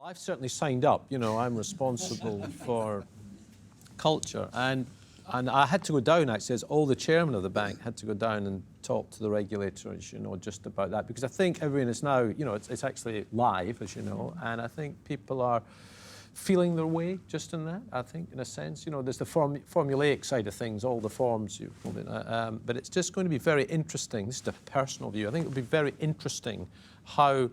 I've certainly signed up. You know, I'm responsible for culture, and I had to go down, actually, as all the chairman of the bank had to go down and talk to the regulators, you know, just about that, because I think everyone is now, you know, it's actually live, as you know, and I think people are feeling their way just in that, I think, in a sense. You know, there's the formulaic side of things, all the forms you hold in, but it's just going to be very interesting. This is a personal view. I think it'll be very interesting how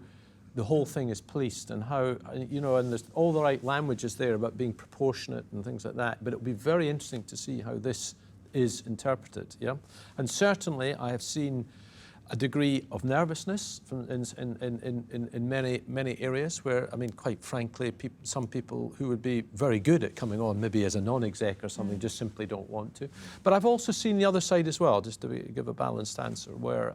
the whole thing is policed and how, you know, and there's all the right languages there about being proportionate and things like that, but it'll be very interesting to see how this is interpreted, yeah? And certainly I have seen a degree of nervousness from in many areas where, I mean, quite frankly, some people who would be very good at coming on, maybe as a non-exec or something, just simply don't want to. But I've also seen the other side as well, just to give a balanced answer, where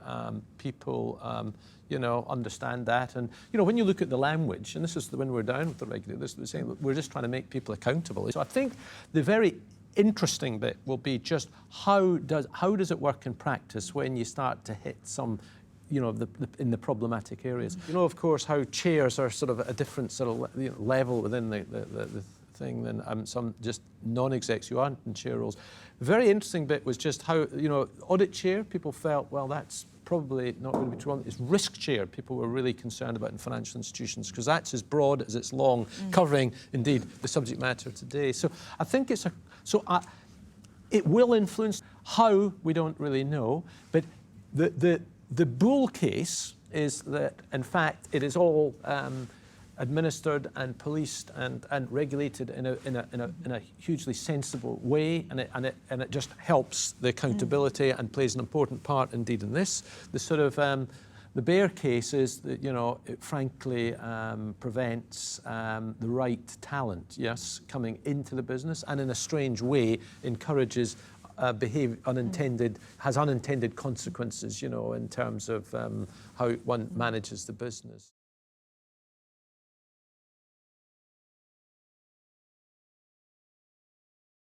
people, you know, understand that. And, you know, when you look at the language, and this is when we're down with the regulators, they're saying, look, we're just trying to make people accountable. So I think the very interesting bit will be just how does it work in practice when you start to hit some, you know, in the problematic areas. You know, of course, how chairs are sort of a different sort of, you know, level within the thing than some just non-execs who aren't in chair roles. Very interesting bit was just how, you know, audit chair, people felt, well, that's probably not going to be true. It's risk chair people were really concerned about in financial institutions, because that's as broad as it's long, covering indeed the subject matter today. So I think it's it will influence how, we don't really know, but the bull case is that in fact it is all administered and policed and regulated in a hugely sensible way, and it just helps the accountability and plays an important part indeed in this. The sort of the bear case is that, you know, it frankly prevents the right talent, yes, coming into the business, and in a strange way encourages has unintended consequences, you know, in terms of how one manages the business.